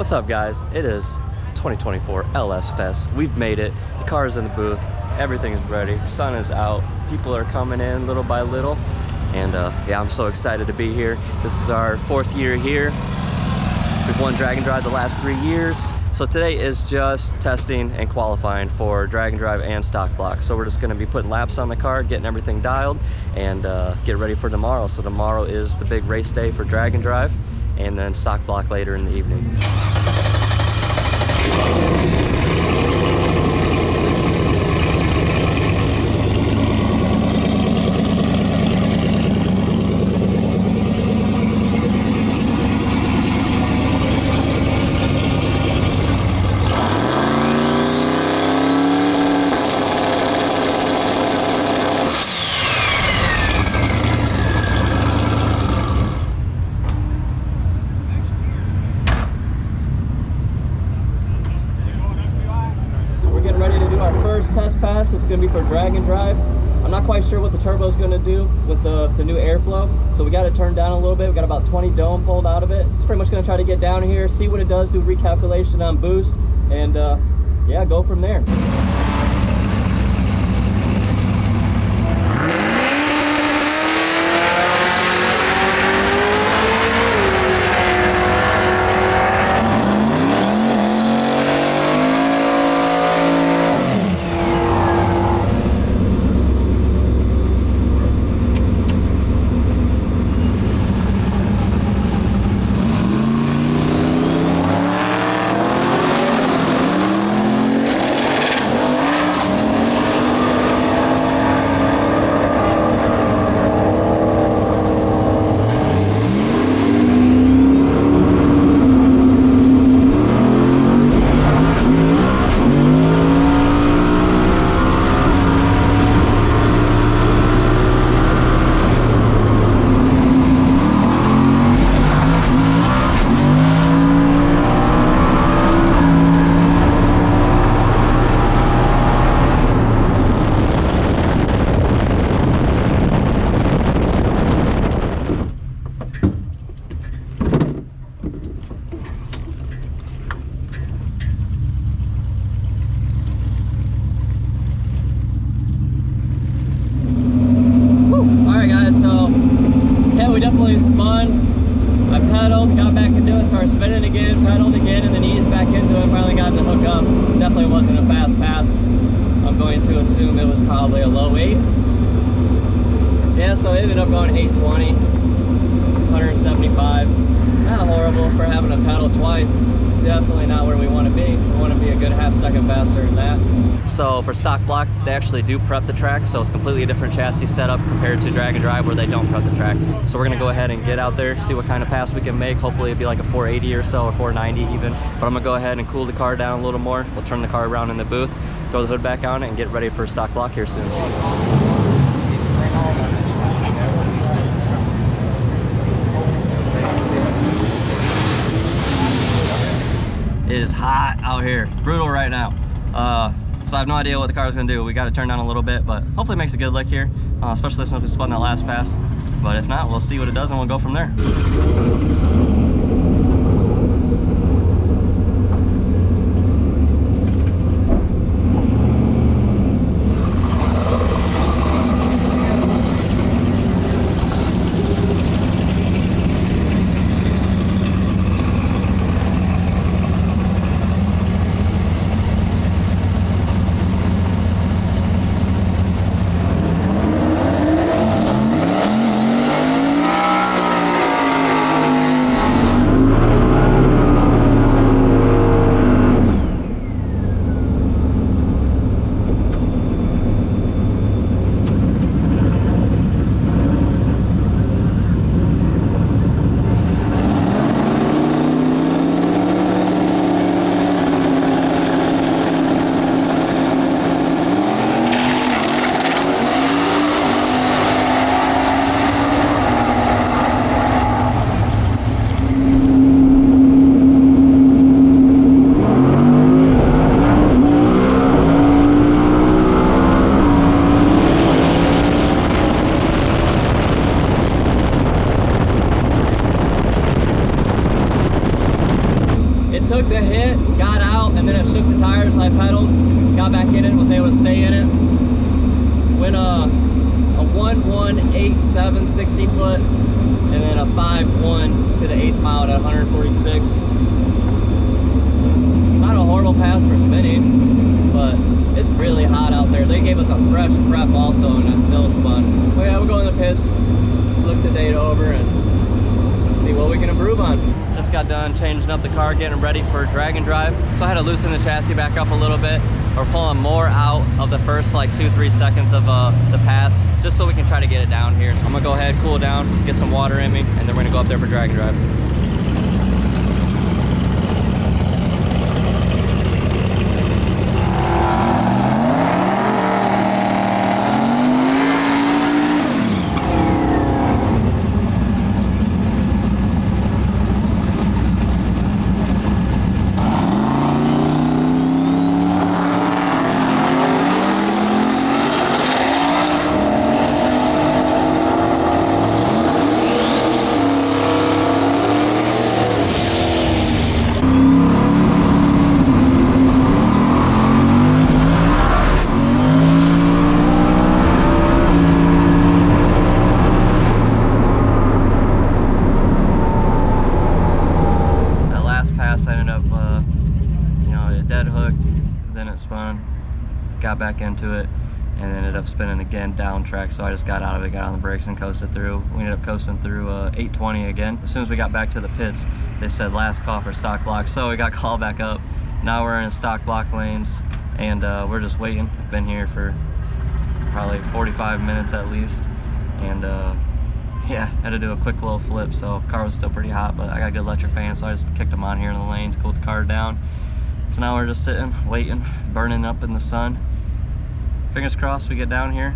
What's up, guys? It is 2024 LS Fest. We've made it. The car is in the booth. Everything is ready. Sun is out. People are coming in little by little. And yeah, I'm so excited to be here. This is our 4th year here. We've won Drag and Drive the last 3 years. So today is just testing and qualifying for Drag and Drive and Stock Block. So we're just gonna be putting laps on the car, getting everything dialed, and get ready for tomorrow. So tomorrow is the big race day for Drag and Drive, and then Stock Block later in the evening. Test pass is going to be for Drag and Drive. I'm not quite sure what the turbo is going to do with the new airflow, so we got it turned down a little bit. We got about 20 dome pulled out of it. It's pretty much going to try to get down here, see what it does, do recalculation on boost, and yeah, go from there. We definitely spun. I pedaled, got back into it, started spinning again, pedaled again, and then eased back into it. Finally got to hook up. Definitely wasn't a fast pass. I'm going to assume it was probably a low 8. Yeah, so it ended up going 820, 175. Not horrible for having to pedal twice. Definitely not where we want to be. We want to be a good half-second faster than that. So for Stock Block, they actually do prep the track, so it's completely a different chassis setup compared to Drag and Drive where they don't prep the track. So we're gonna go ahead and get out there, see what kind of pass we can make. Hopefully it'd be like a 480 or so, or 490 even. But I'm gonna go ahead and cool the car down a little more. We'll turn the car around in the booth, throw the hood back on it, and get ready for Stock Block here soon. It is hot out here. It's brutal right now. So I have no idea what the car is going to do. We got to turn down a little bit, but hopefully it makes a good lick here, especially since we spun that last pass. But if not, we'll see what it does and we'll go from there. took the hit, got out, and then it shook the tires, so I pedaled, got back in it, was able to stay in it. Went a 1.187 60 foot, and then a 5.1 to the 8th mile at 146. Not a horrible pass for spinning, but it's really hot out there. They gave us a fresh prep also, and I still spun. But yeah, we'll go in the pits, look the data over, and see what we can improve on. Just got done changing up the car, getting ready for drag and drive. So I had to loosen the chassis back up a little bit. We're pulling more out of the first like 2-3 seconds of the pass, just so we can try to get it down here. I'm gonna go ahead, cool down, get some water in me, and then we're gonna go up there for drag and drive. Got back into it and ended up spinning again down track, so I just got out of it, got on the brakes and coasted through. We ended up coasting through 820 again. As soon as we got back to the pits, they said last call for stock block, so we got called back up. Now we're in stock block lanes, and we're just waiting. I've been here for probably 45 minutes at least, and yeah, had to do a quick little flip, so car was still pretty hot, but I got a good electric fan, so I just kicked them on here in the lanes, cooled the car down. So now we're just sitting, waiting, burning up in the sun. Fingers crossed we get down here.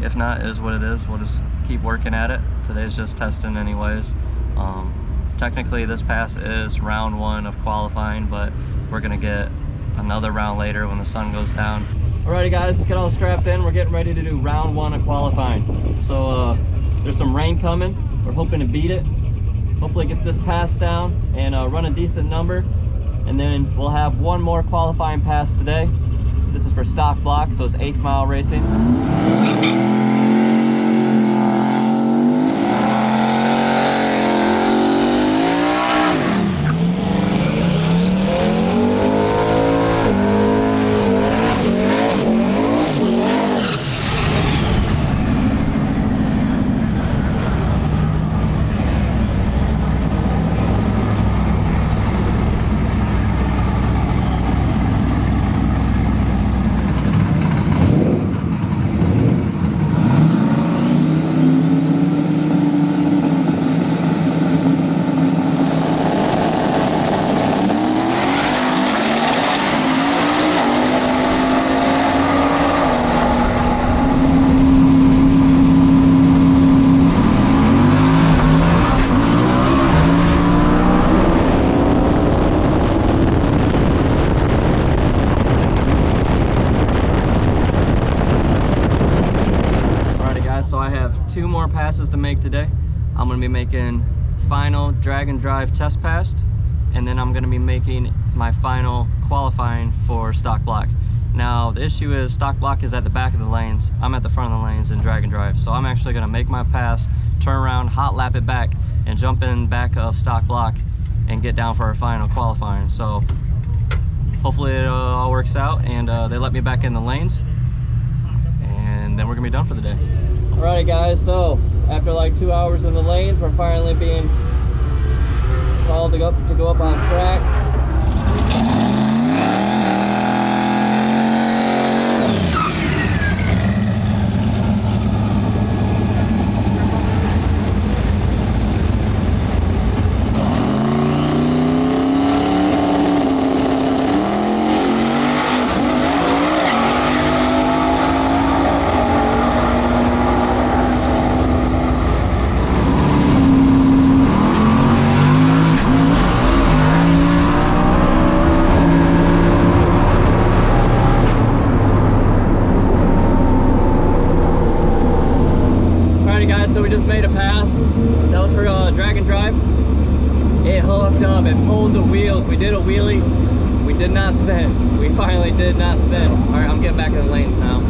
If not, it is what it is. We'll just keep working at it. Today's just testing anyways. Technically this pass is round 1 of qualifying, but we're gonna get another round later when the sun goes down. Alrighty guys, let's get all strapped in. We're getting ready to do round 1 of qualifying. So there's some rain coming. We're hoping to beat it. Hopefully get this pass down and run a decent number. And then we'll have one more qualifying pass today. This is for stock block, so it's 8th mile racing. So I have 2 more passes to make today. I'm gonna be making final drag and drive test pass, and then I'm gonna be making my final qualifying for stock block. Now the issue is stock block is at the back of the lanes. I'm at the front of the lanes in drag and drive. So I'm actually gonna make my pass, turn around, hot lap it back, and jump in back of stock block and get down for our final qualifying. So hopefully it all works out and they let me back in the lanes, and then we're gonna be done for the day. Alrighty guys, so after like 2 hours in the lanes, we're finally being called to go up on track. So we just made a pass. That was for drag and drive. it hooked up, it pulled the wheels. We did a wheelie, we did not spin. We finally did not spin. All right, I'm getting back in the lanes now.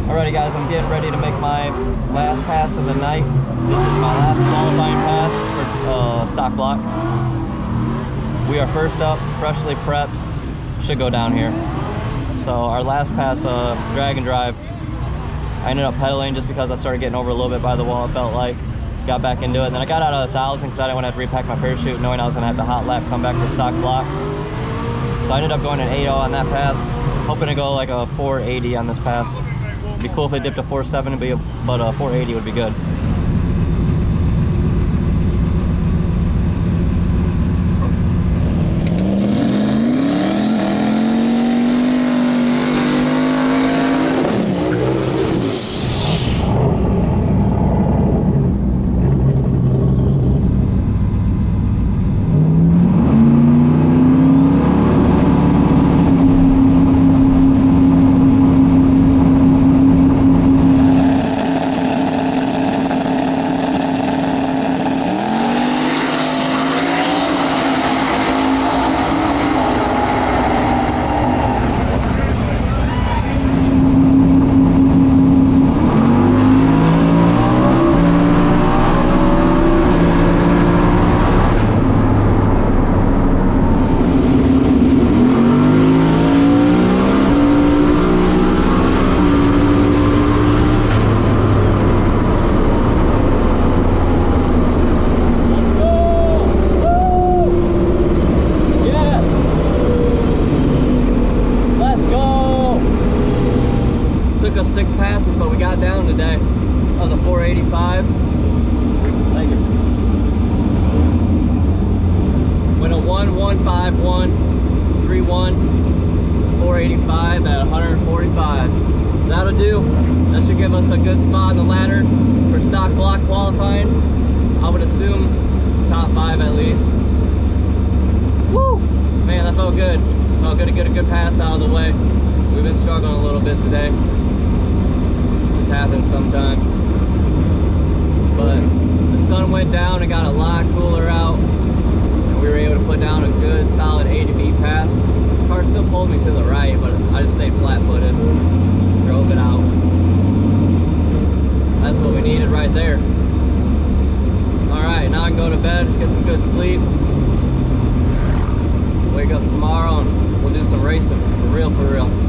Alrighty guys, I'm getting ready to make my last pass of the night. This is my last qualifying pass for stock block. We are first up, freshly prepped, should go down here. So our last pass, drag and drive, I ended up pedaling just because I started getting over a little bit by the wall, it felt like. Got back into it, and then I got out of 1,000 because I didn't want to have to repack my parachute, knowing I was gonna have to hot lap, come back to stock block. So I ended up going an 8.0 on that pass, hoping to go like a 480 on this pass. It'd be cool if it dipped to 470, but 480 would be good. Took us 6 passes, but we got down today. That was a 485. Thank you. Went a 1-1-5-1, 3-1, 485 at 145. That'll do. That should give us a good spot on the ladder for stock block qualifying. I would assume top 5 at least. Woo! Man, that felt good. Felt good to get a good pass out of the way. We've been struggling a little bit today. Happens sometimes, but the sun went down, it got a lot cooler out, and we were able to put down a good solid 80 feet pass. The car still pulled me to the right, but I just stayed flat-footed, just drove it out. That's what we needed right there. All right, now I can go to bed, get some good sleep, wake up tomorrow, and we'll do some racing, for real, for real.